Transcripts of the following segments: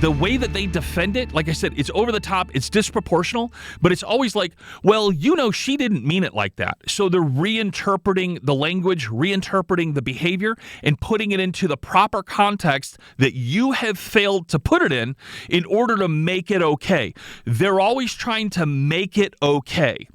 the way that they defend it, like I said, it's over the top, it's disproportional, but it's always like, well, she didn't mean it like that. So they're reinterpreting the language, reinterpreting the behavior, and putting it into the proper context that you have failed to put it in order to make it okay. They're always trying to make it okay.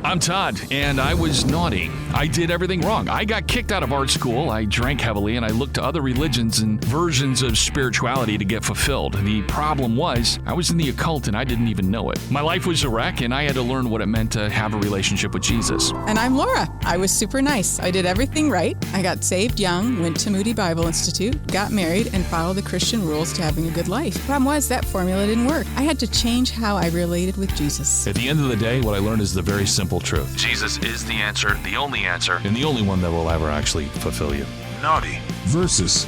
I'm Todd, and I was naughty. I did everything wrong. I got kicked out of art school, I drank heavily, and I looked to other religions and versions of spirituality to get fulfilled. The problem was, I was in the occult and I didn't even know it. My life was a wreck, and I had to learn what it meant to have a relationship with Jesus. And I'm Laura. I was super nice. I did everything right. I got saved young, went to Moody Bible Institute, got married, and followed the Christian rules to having a good life. Problem was, that formula didn't work. I had to change how I related with Jesus. At the end of the day, what I learned is the very simple truth. Jesus is the answer, the only answer, And the only one that will ever actually fulfill you. naughty versus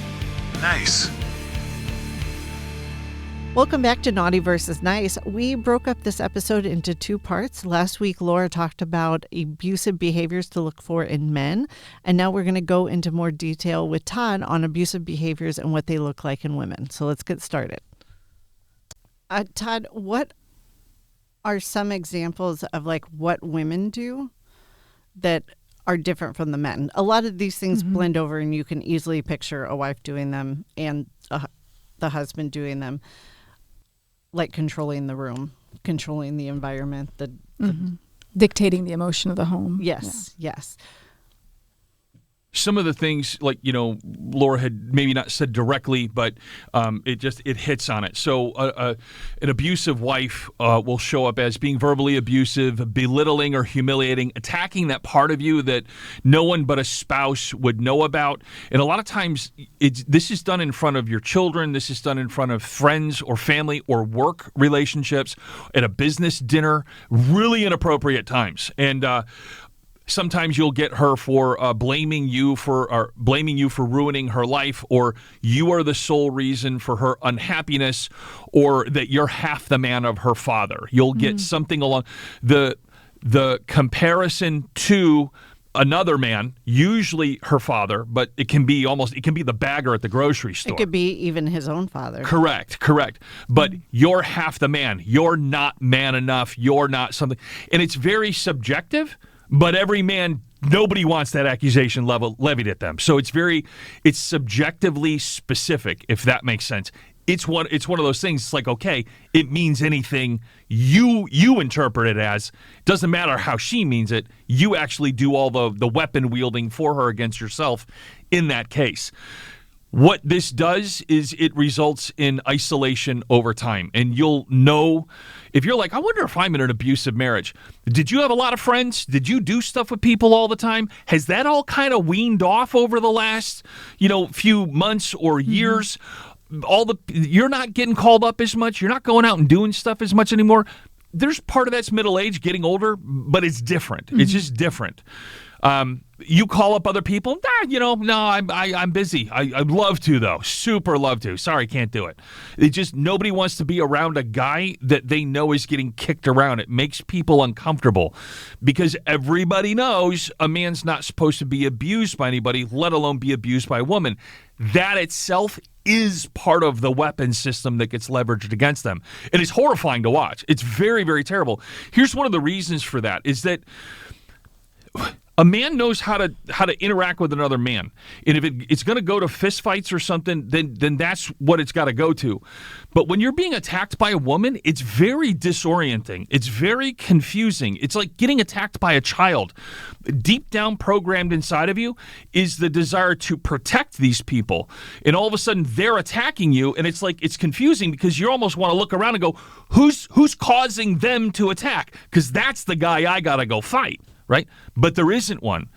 nice. Welcome back to Naughty versus Nice. We broke up this episode into two parts. Last week, Laura talked about abusive behaviors to look for in men. And now we're going to go into more detail with Todd on abusive behaviors and what they look like in women. So let's get started. Todd, what are some examples of what women do that are different from the men? A lot of these things blend over, and you can easily picture a wife doing them and the husband doing them, like controlling the room, controlling the environment, Dictating the emotion of the home. Yes. Some of the things, Laura had maybe not said directly, but it hits on it. So an abusive wife will show up as being verbally abusive, belittling or humiliating, attacking that part of you that no one but a spouse would know about. And a lot of times this is done in front of your children. This is done in front of friends or family or work relationships, at a business dinner, really inappropriate times. And sometimes you'll get her for blaming you for ruining her life, or you are the sole reason for her unhappiness, or that you're half the man of her father. You'll get something along the comparison to another man, usually her father, but it can be the bagger at the grocery store. It could be even his own father. Correct. But you're half the man. You're not man enough. You're not something. And it's very subjective. But every man, nobody wants that accusation levied at them. So it's subjectively specific, if that makes sense. It's one of those things. It's like, okay, it means anything you interpret it as. It doesn't matter how she means it. You actually do all the weapon wielding for her against yourself in that case. What this does is it results in isolation over time. And you'll know, if you're like, I wonder if I'm in an abusive marriage. Did you have a lot of friends? Did you do stuff with people all the time? Has that all kind of weaned off over the last, few months or years? You're not getting called up as much. You're not going out and doing stuff as much anymore. There's part of that's middle age, getting older, but it's different. It's just different. You call up other people. I'm busy. I'd love to, though. Super love to. Sorry, can't do it. Nobody wants to be around a guy that they know is getting kicked around. It makes people uncomfortable because everybody knows a man's not supposed to be abused by anybody, let alone be abused by a woman. That itself is part of the weapon system that gets leveraged against them. And it's horrifying to watch. It's very, very terrible. Here's one of the reasons for that is that a man knows how to interact with another man. And if it's going to go to fistfights or something, then that's what it's got to go to. But when you're being attacked by a woman, it's very disorienting. It's very confusing. It's like getting attacked by a child. Deep down programmed inside of you is the desire to protect these people. And all of a sudden they're attacking you, and it's like it's confusing because you almost want to look around and go, who's causing them to attack? Because that's the guy I got to go fight. Right? But there isn't one.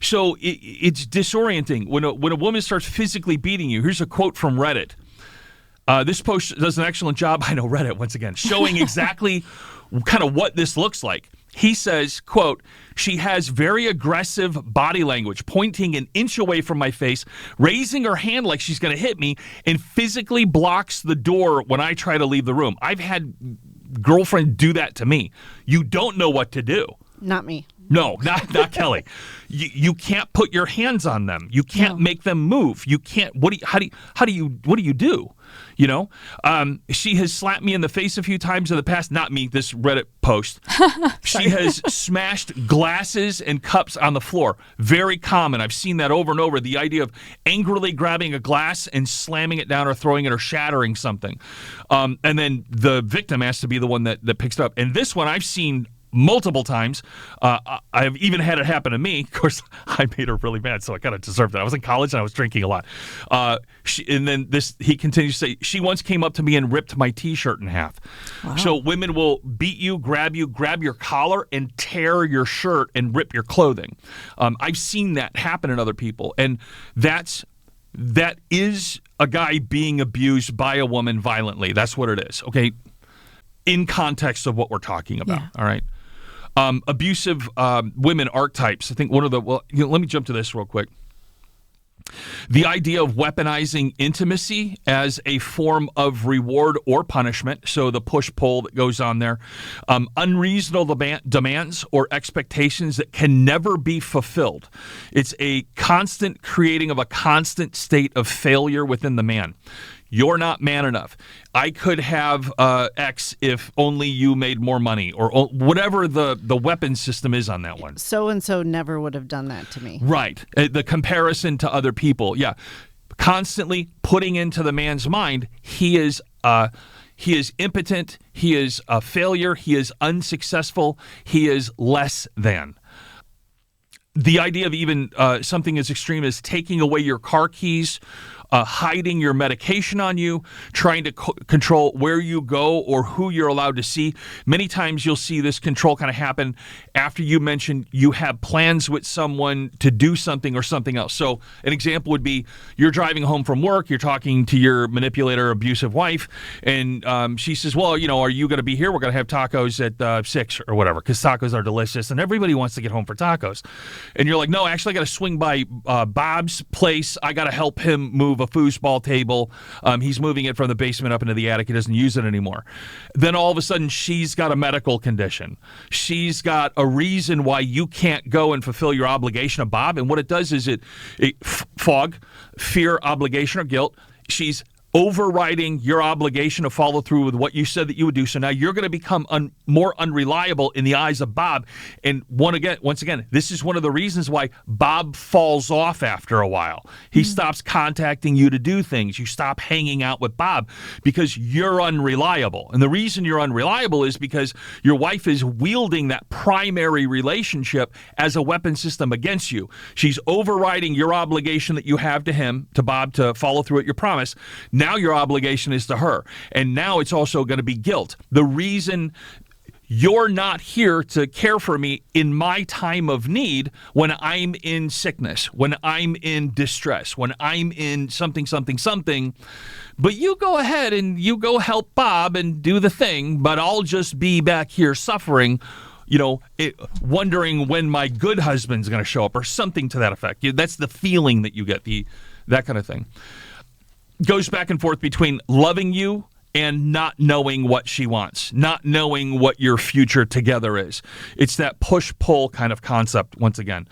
So it's disorienting. When a woman starts physically beating you, here's a quote from Reddit. This post does an excellent job, I know Reddit once again, showing exactly kind of what this looks like. He says, quote, "She has very aggressive body language, pointing an inch away from my face, raising her hand like she's going to hit me, and physically blocks the door when I try to leave the room." I've had girlfriends do that to me. You don't know what to do. Not me. No, not Kelly. You can't put your hands on them. You can't make them move. You can't. What do you do? You know, she has slapped me in the face a few times in the past. Not me, this Reddit post. She has smashed glasses and cups on the floor. Very common. I've seen that over and over. The idea of angrily grabbing a glass and slamming it down or throwing it or shattering something. And then the victim has to be the one that picks it up. And this one I've seen multiple times. I've even had it happen to me. Of course, I made her really mad, so I kind of deserved it. I was in college and I was drinking a lot. And then he continues to say, she once came up to me and ripped my T-shirt in half. Wow. So women will beat you, grab your collar, and tear your shirt and rip your clothing. I've seen that happen in other people, and that is a guy being abused by a woman violently. That's what it is. Okay, in context of what we're talking about. Yeah. All right. Abusive women archetypes. I think one of the, let me jump to this real quick. The idea of weaponizing intimacy as a form of reward or punishment, so the push-pull that goes on there. Unreasonable demands or expectations that can never be fulfilled. It's a constant creating of a constant state of failure within the man. You're not man enough. I could have X if only you made more money, or whatever the weapon system is on that one. So-and-so never would have done that to me. Right. The comparison to other people. Yeah. Constantly putting into the man's mind, he is impotent, he is a failure, he is unsuccessful, he is less than. The idea of even something as extreme as taking away your car keys, hiding your medication on you, trying to control where you go or who you're allowed to see. Many times you'll see this control kind of happen after you mention you have plans with someone to do something or something else. So an example would be you're driving home from work, you're talking to your manipulator, abusive wife, and she says, well, are you going to be here? We're going to have tacos at 6 or whatever, because tacos are delicious and everybody wants to get home for tacos. And you're like, no, actually I got to swing by Bob's place. I got to help him move a foosball table. He's moving it from the basement up into the attic. He doesn't use it anymore. Then all of a sudden, she's got a medical condition. She's got a reason why you can't go and fulfill your obligation to Bob. And what it does is it fog, fear, obligation, or guilt. She's overriding your obligation to follow through with what you said that you would do. So now you're going to become more unreliable in the eyes of Bob. And once again, this is one of the reasons why Bob falls off after a while. He stops contacting you to do things. You stop hanging out with Bob because you're unreliable. And the reason you're unreliable is because your wife is wielding that primary relationship as a weapon system against you. She's overriding your obligation that you have to him, to Bob, to follow through with your promise. Now your obligation is to her. And now it's also going to be guilt. The reason you're not here to care for me in my time of need, when I'm in sickness, when I'm in distress, when I'm in something, but you go ahead and you go help Bob and do the thing, but I'll just be back here suffering, wondering when my good husband's going to show up or something to that effect. That's the feeling that you get, that kind of thing. Goes back and forth between loving you and not knowing what she wants, not knowing what your future together is. It's that push-pull kind of concept, once again.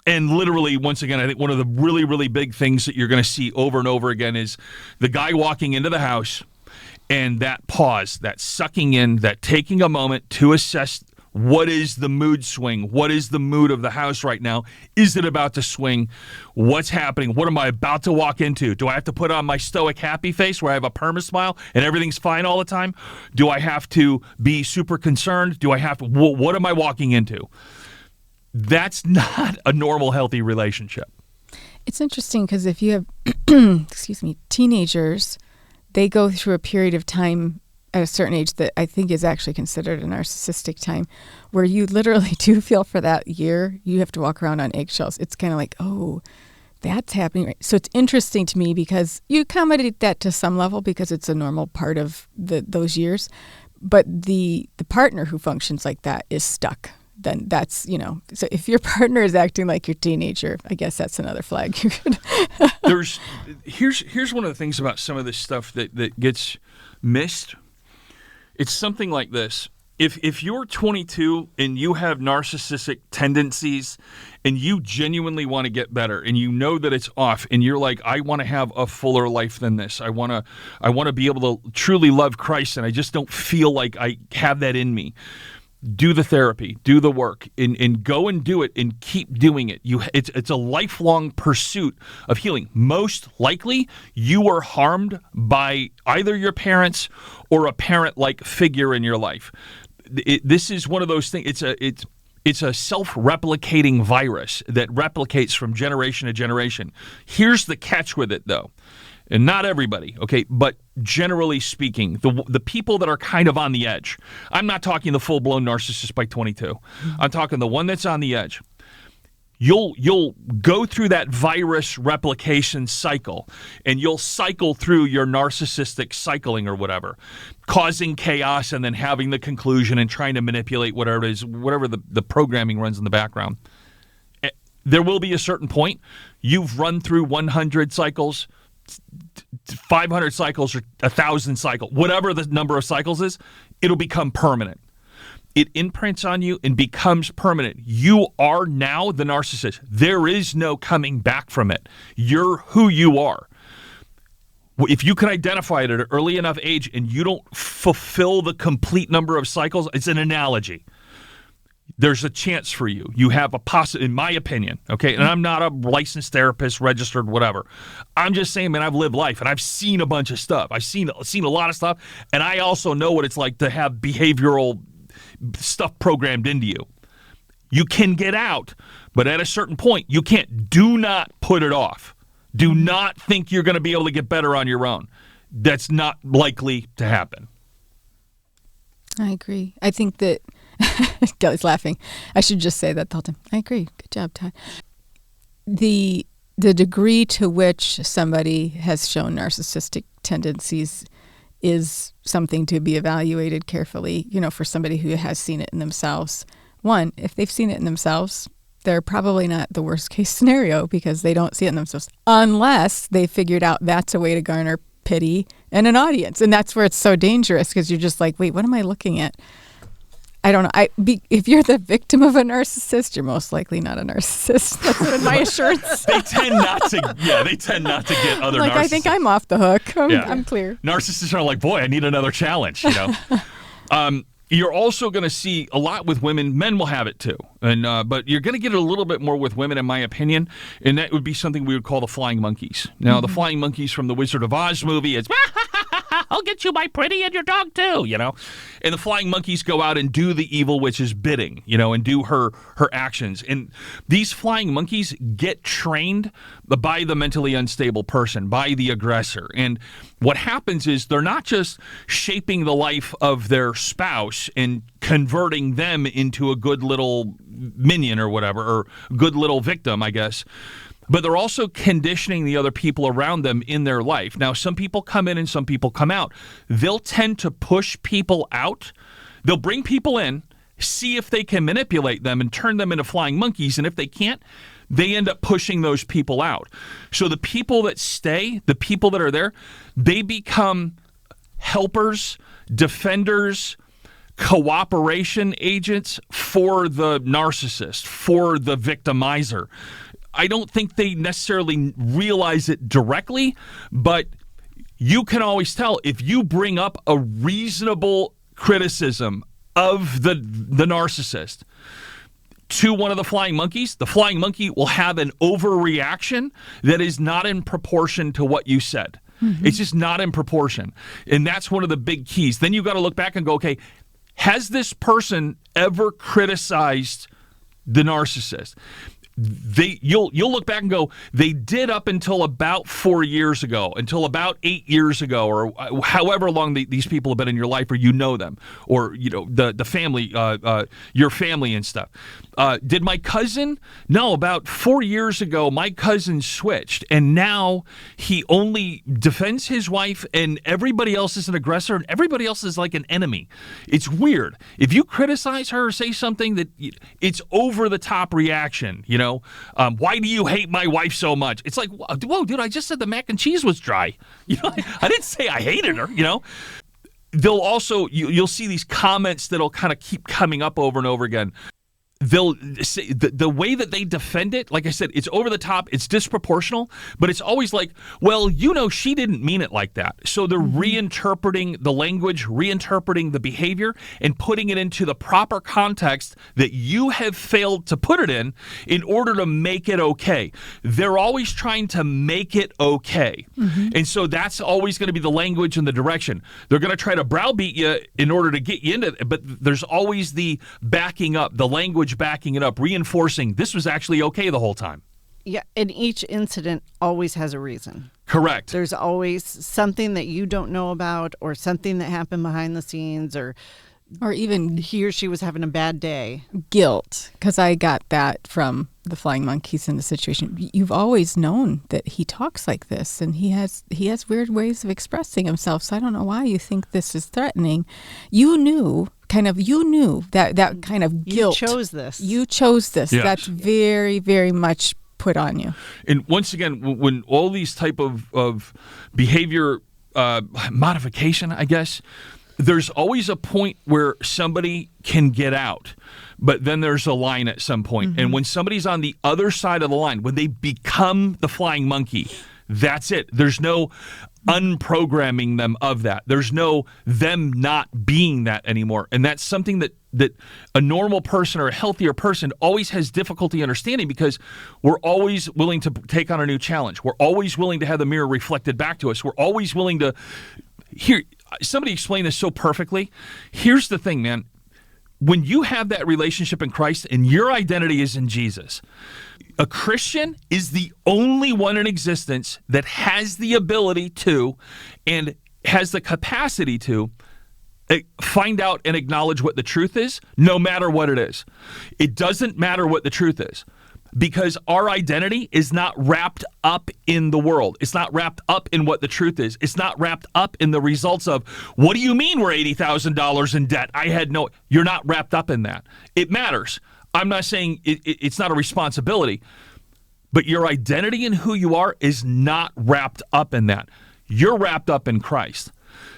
And literally, once again, I think one of the really, really big things that you're going to see over and over again is the guy walking into the house and that pause, that sucking in, that taking a moment to assess what is the mood swing? What is the mood of the house right now? Is it about to swing? What's happening? What am I about to walk into? Do I have to put on my stoic happy face where I have a perma smile and everything's fine all the time? Do I have to be super concerned? Do I have to, what am I walking into? That's not a normal, healthy relationship. It's interesting because if you have, teenagers, they go through a period of time at a certain age that I think is actually considered a narcissistic time, where you literally do feel for that year, you have to walk around on eggshells. It's kind of like, oh, that's happening. Right. So it's interesting to me because you accommodate that to some level because it's a normal part of those years. But the partner who functions like that is stuck. Then that's, so if your partner is acting like your teenager, I guess that's another flag. Here's one of the things about some of this stuff that gets missed. It's something like this. if you're 22 and you have narcissistic tendencies and you genuinely want to get better and you know that it's off and you're like, I want to have a fuller life than this. I want to be able to truly love Christ and I just don't feel like I have that in me. Do the therapy, do the work, and go and do it and keep doing it. It's a lifelong pursuit of healing. Most likely, you were harmed by either your parents or a parent-like figure in your life. This is one of those things. It's a self-replicating virus that replicates from generation to generation. Here's the catch with it, though. And not everybody, okay, but generally speaking, the people that are kind of on the edge. I'm not talking the full-blown narcissist by 22. I'm talking the one that's on the edge. You'll go through that virus replication cycle, and you'll cycle through your narcissistic cycling or whatever, causing chaos and then having the conclusion and trying to manipulate whatever it is, whatever the programming runs in the background. There will be a certain point. You've run through 100 cycles, 500 cycles or 1,000 cycles, whatever the number of cycles is, it'll become permanent. It imprints on you and becomes permanent. You are now the narcissist. There is no coming back from it. You're who you are. If you can identify it at an early enough age and you don't fulfill the complete number of cycles, it's an analogy. There's a chance for you. You have a in my opinion, okay? And I'm not a licensed therapist, registered, whatever. I'm just saying, man, I've lived life and I've seen a bunch of stuff. I've seen a lot of stuff, and I also know what it's like to have behavioral stuff programmed into you. You can get out, but at a certain point, you can't. Do not put it off. Do not think you're going to be able to get better on your own. That's not likely to happen. I agree. I think that Kelly's laughing. I should just say that the whole time. I agree. Good job, Todd. The degree to which somebody has shown narcissistic tendencies is something to be evaluated carefully, for somebody who has seen it in themselves. One, if they've seen it in themselves, they're probably not the worst case scenario because they don't see it in themselves, unless they figured out that's a way to garner pity and an audience. And that's where it's so dangerous because you're just like, wait, what am I looking at? I don't know. If you're the victim of a narcissist, you're most likely not a narcissist. That's been my assurance. They tend not to. Yeah, they tend not to get other narcissists. I think I'm off the hook. I'm clear. Narcissists are like, boy, I need another challenge. You're also going to see a lot with women. Men will have it too, but you're going to get it a little bit more with women, in my opinion. And that would be something we would call the flying monkeys. Now, the flying monkeys from the Wizard of Oz movie is. I'll get you my pretty and your dog too, And the flying monkeys go out and do the evil witch's bidding, and do her actions. And these flying monkeys get trained by the mentally unstable person, by the aggressor. And what happens is they're not just shaping the life of their spouse and converting them into a good little minion or whatever, or good little victim, I guess. But they're also conditioning the other people around them in their life. Now, some people come in and some people come out. They'll tend to push people out. They'll bring people in, see if they can manipulate them and turn them into flying monkeys. And if they can't, they end up pushing those people out. So the people that stay, the people that are there, they become helpers, defenders, cooperation agents for the narcissist, for the victimizer. I don't think they necessarily realize it directly, but you can always tell if you bring up a reasonable criticism of the narcissist to one of the flying monkeys, the flying monkey will have an overreaction that is not in proportion to what you said. Mm-hmm. It's just not in proportion. And that's one of the big keys. Then you've got to look back and go, okay, has this person ever criticized the narcissist? You'll look back and go, they did up until about 4 years ago, until about 8 years ago, or however long these people have been in your life, or you know them, or the family, your family and stuff. Did my cousin? No, about 4 years ago, my cousin switched, and now he only defends his wife, and everybody else is an aggressor, and everybody else is like an enemy. It's weird. If you criticize her or say something that it's over the top reaction, why do you hate my wife so much? It's like, whoa, dude, I just said the mac and cheese was dry. I didn't say I hated her, they'll also, you'll see these comments that'll kind of keep coming up over and over again. They'll say the way that they defend it, like I said, it's over the top, it's disproportional, but it's always like, well, she didn't mean it like that. So they're reinterpreting the language, reinterpreting the behavior, and putting it into the proper context that you have failed to put it in order to make it okay. They're always trying to make it okay. And so that's always going to be the language and the direction. They're going to try to browbeat you in order to get you into it, but there's always the backing up, the language backing it up, reinforcing this was actually okay the whole time. Yeah, and each incident always has a reason. Correct. There's always something that you don't know about, or something that happened behind the scenes, or even he or she was having a bad day. Guilt, because I got that from the flying monkeys in the situation. You've always known that he talks like this, and he has weird ways of expressing himself, so I don't know why you think this is threatening. You knew that kind of guilt. You chose this. Yes. That's very, very much put on you. And once again, when all these type of behavior modification, I guess, there's always a point where somebody can get out, but then there's a line at some point. And when somebody's on the other side of the line, when they become the flying monkey, that's it. There's no unprogramming them of that. There's no them not being that anymore. And that's something that a normal person or a healthier person always has difficulty understanding, because we're always willing to take on a new challenge. We're always willing to have the mirror reflected back to us. We're always willing to hear. Somebody explained this so perfectly. Here's the thing, man. When you have that relationship in Christ and your identity is in Jesus, a Christian is the only one in existence that has the ability to and has the capacity to find out and acknowledge what the truth is, no matter what it is. It doesn't matter what the truth is, because our identity is not wrapped up in the world. It's not wrapped up in what the truth is. It's not wrapped up in the results of, what do you mean we're $80,000 in debt? You're not wrapped up in that. It matters. I'm not saying it's not a responsibility, but your identity and who you are is not wrapped up in that. You're wrapped up in Christ.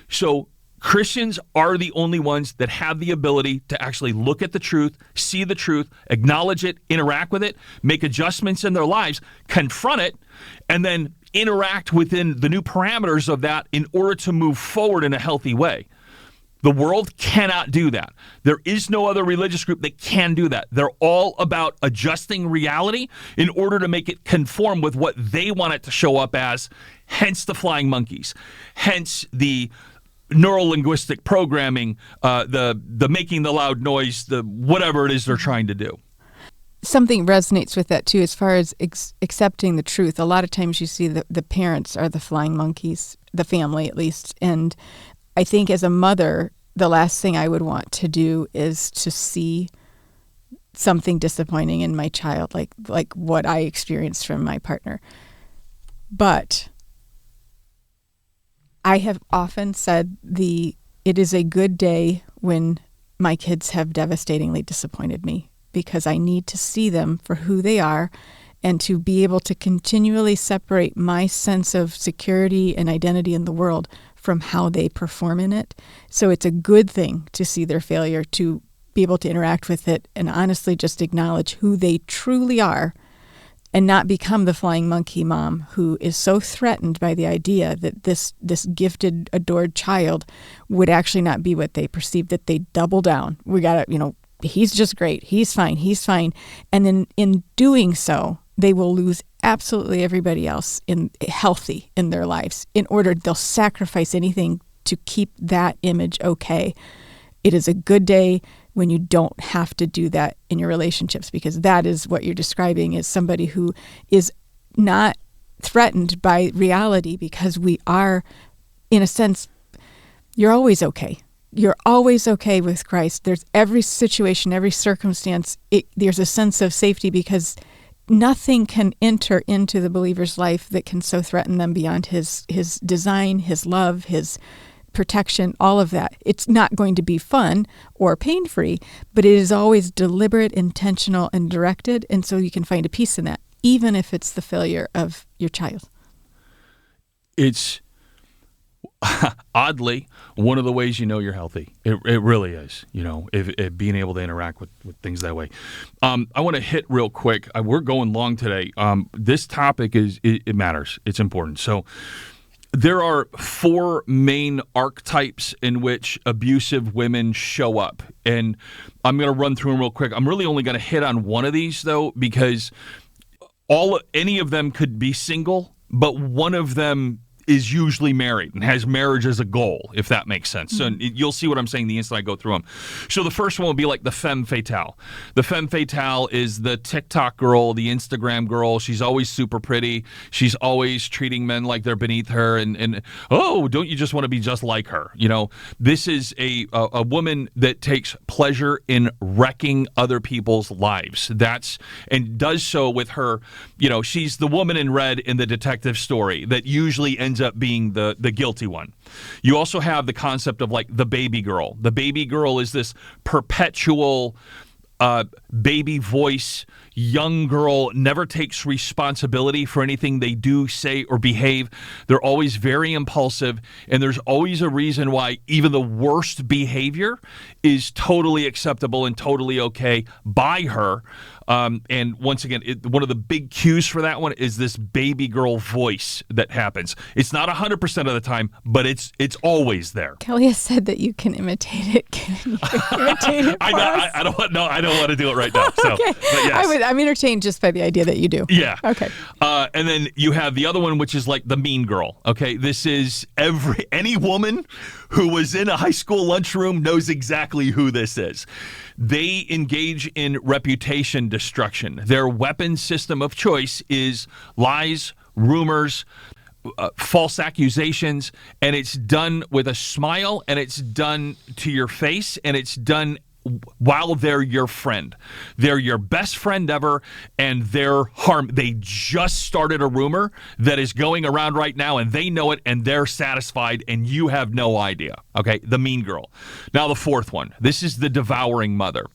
So Christians are the only ones that have the ability to actually look at the truth, see the truth, acknowledge it, interact with it, make adjustments in their lives, confront it, and then interact within the new parameters of that in order to move forward in a healthy way. The world cannot do that. There is no other religious group that can do that. They're all about adjusting reality in order to make it conform with what they want it to show up as, hence the flying monkeys, hence the neuro-linguistic programming, the making the loud noise, the whatever it is they're trying to do. Something resonates with that, too, as far as accepting the truth. A lot of times you see the parents are the flying monkeys, the family at least, and I think as a mother, the last thing I would want to do is to see something disappointing in my child, like what I experienced from my partner. But I have often said it is a good day when my kids have devastatingly disappointed me, because I need to see them for who they are and to be able to continually separate my sense of security and identity in the world from how they perform in it. So it's a good thing to see their failure, to be able to interact with it and honestly just acknowledge who they truly are, and not become the flying monkey mom who is so threatened by the idea that this gifted, adored child would actually not be what they perceive, that they double down. We got to, he's just great. He's fine. And then in doing so, they will lose absolutely everybody else healthy in their lives. They'll sacrifice anything to keep that image okay. It is a good day when you don't have to do that in your relationships, because that is what you're describing as somebody who is not threatened by reality, because we are, in a sense, you're always okay. You're always okay with Christ. There's every situation, every circumstance, there's a sense of safety, because nothing can enter into the believer's life that can so threaten them beyond his design, his love, his protection, all of that. It's not going to be fun or pain-free, but it is always deliberate, intentional, and directed, and so you can find a peace in that, even if it's the failure of your child. It's Oddly, one of the ways you know you're healthy. It really is, if being able to interact with things that way. I want to hit real quick. We're going long today. This topic it matters. It's important. So there are 4 main archetypes in which abusive women show up. And I'm going to run through them real quick. I'm really only going to hit on one of these, though, because any of them could be single, but one of them is usually married and has marriage as a goal, if that makes sense. So you'll see what I'm saying the instant I go through them. So the first one will be like the femme fatale. The femme fatale is the TikTok girl, the Instagram girl. She's always super pretty. She's always treating men like they're beneath her. And oh, don't you just want to be just like her? This is a woman that takes pleasure in wrecking other people's lives. And does so with her, she's the woman in red in the detective story that usually ends up being the guilty one. You also have the concept of like the baby girl. The baby girl is this perpetual baby voice, young girl, never takes responsibility for anything they do, say, or behave. They're always very impulsive, and there's always a reason why even the worst behavior is totally acceptable and totally okay by her. And once again, one of the big cues for that one is this baby girl voice that happens. It's not 100% of the time, but it's always there. Kelly has said that you can imitate it. Can you imitate it for us? I don't want to do it right now. So, okay. But yes. I'm entertained just by the idea that you do. Yeah. Okay. And then you have the other one, which is like the mean girl. Okay. This is any woman who was in a high school lunchroom knows exactly who this is. They engage in reputation destruction. Their weapon system of choice is lies, rumors, false accusations, and it's done with a smile, and it's done to your face, and it's done while they're your friend. They're your best friend ever, and they just started a rumor that is going around right now, and they know it, and they're satisfied, and you have no idea. Okay, the mean girl. Now the fourth one. This is the devouring mother.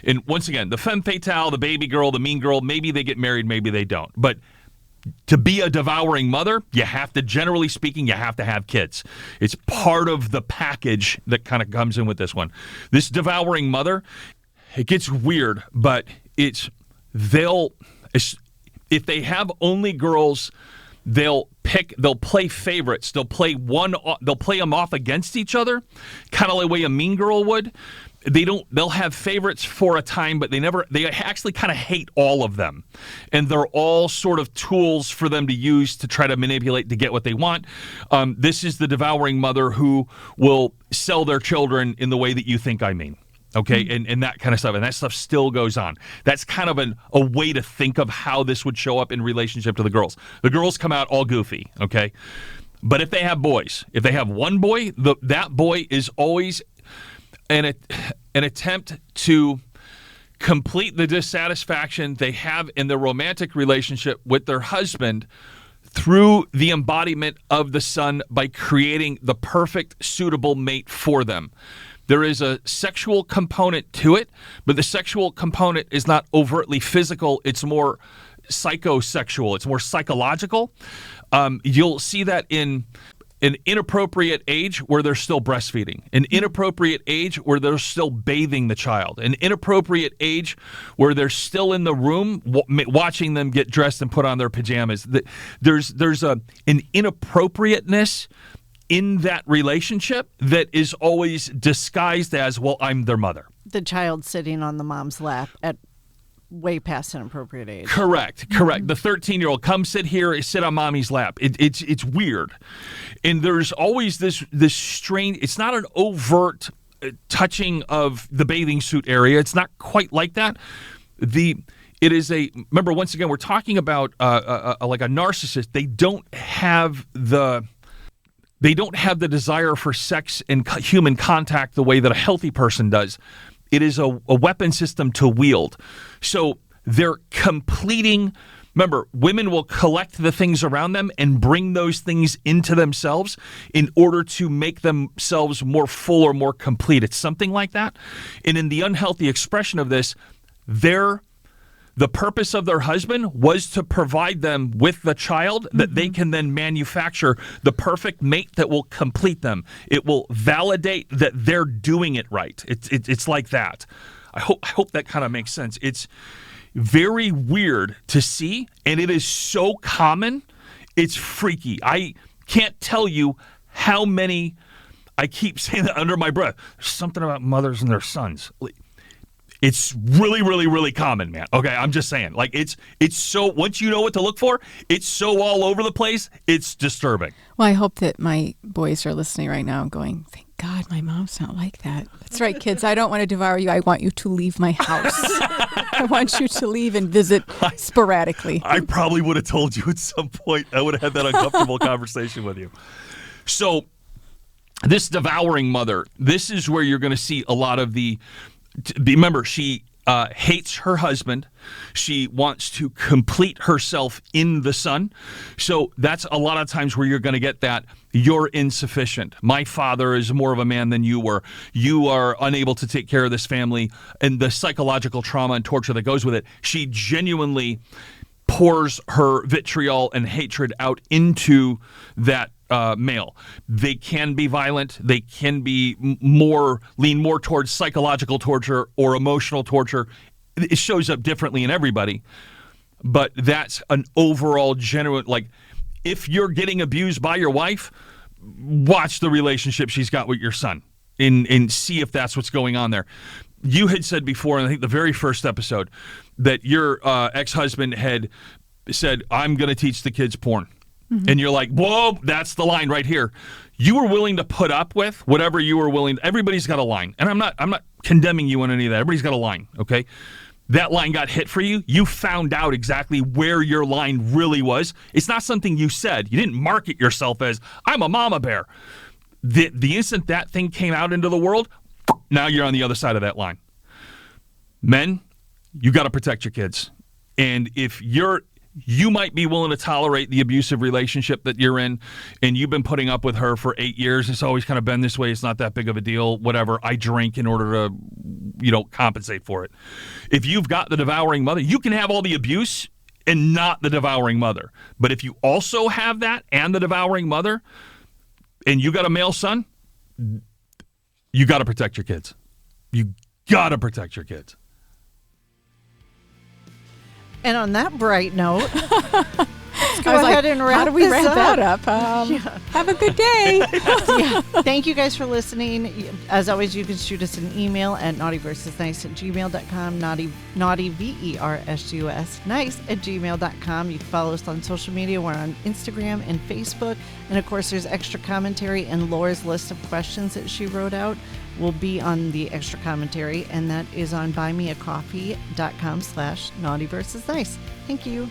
And once again, the femme fatale, the baby girl, the mean girl, maybe they get married, maybe they don't. But to be a devouring mother, generally speaking, you have to have kids. It's part of the package that kind of comes in with this one. This devouring mother, it gets weird, but if they have only girls, they'll play favorites. They'll play them off against each other, kind of like the way a mean girl would. They'll have favorites for a time, but they actually kind of hate all of them. And they're all sort of tools for them to use to try to manipulate to get what they want. This is the devouring mother who will sell their children in the way that you think I mean. Okay, and that kind of stuff. And that stuff still goes on. That's kind of a way to think of how this would show up in relationship to the girls. The girls come out all goofy, okay? But if they have boys, if they have one boy, that boy is always an attempt to complete the dissatisfaction they have in their romantic relationship with their husband through the embodiment of the son by creating the perfect, suitable mate for them. There is a sexual component to it, but the sexual component is not overtly physical. It's more psychosexual. It's more psychological. You'll see that in an inappropriate age where they're still breastfeeding, an inappropriate age where they're still bathing the child, an inappropriate age where they're still in the room watching them get dressed and put on their pajamas. There's an inappropriateness in that relationship that is always disguised as, well, I'm their mother. The child sitting on the mom's lap at way past an appropriate age. Correct. Mm-hmm. The 13-year-old, come sit on mommy's lap. It's weird. And there's always this strange, it's not an overt touching of the bathing suit area. It's not quite like that. Remember, once again, we're talking about like a narcissist. They don't have the desire for sex and human contact the way that a healthy person does. It is a weapon system to wield. So they're completing. Remember, women will collect the things around them and bring those things into themselves in order to make themselves more full or more complete. It's something like that. And in the unhealthy expression of this, they're The purpose of their husband was to provide them with the child that they can then manufacture the perfect mate that will complete them. It will validate that they're doing it right. It's like that. I hope that kind of makes sense. It's very weird to see, and it is so common. It's freaky. I can't tell you how many. I keep saying that under my breath. There's something about mothers and their sons. It's really, really, really common, man. Okay, I'm just saying. Like, it's so, once you know what to look for, it's so all over the place, it's disturbing. Well, I hope that my boys are listening right now and going, thank God my mom's not like that. That's right, kids. I don't want to devour you. I want you to leave my house. I want you to leave and visit sporadically. I probably would have told you at some point. I would have had that uncomfortable conversation with you. So, this devouring mother, this is where you're going to see a lot of the. Remember, she hates her husband. She wants to complete herself in the son. So that's a lot of times where you're going to get that, you're insufficient. My father is more of a man than you were. You are unable to take care of this family, and the psychological trauma and torture that goes with it. She genuinely pours her vitriol and hatred out into that male. They can be violent. They can be lean more towards psychological torture or emotional torture. It shows up differently in everybody, but that's an overall genuine, like, if you're getting abused by your wife, watch the relationship she's got with your son and see if that's what's going on there. You had said before, and I think the very first episode, that your ex-husband had said, I'm going to teach the kids porn. Mm-hmm. And you're like, whoa, that's the line right here. You were willing to put up with whatever you were willing. Everybody's got a line. And I'm not condemning you on any of that. Everybody's got a line, okay? That line got hit for you. You found out exactly where your line really was. It's not something you said. You didn't market yourself as, I'm a mama bear. The instant that thing came out into the world, now you're on the other side of that line. Men, you got to protect your kids. And if you might be willing to tolerate the abusive relationship that you're in, and you've been putting up with her for 8 years. It's always kind of been this way. It's not that big of a deal. Whatever. I drink in order to, compensate for it. If you've got the devouring mother, you can have all the abuse and not the devouring mother. But if you also have that and the devouring mother, and you got a male son, you got to protect your kids. You got to protect your kids. And on that bright note, let's go ahead and wrap how do we this wrap that up? Have a good day. Yeah. Thank you guys for listening. As always, you can shoot us an email at naughtyversusnice@gmail.com, naughty VERSUS nice@gmail.com. You can follow us on social media. We're on Instagram and Facebook. And of course, there's extra commentary, and Laura's list of questions that she wrote out will be on the extra commentary, and that is on buymeacoffee.com/naughtyversusnice. Thank you.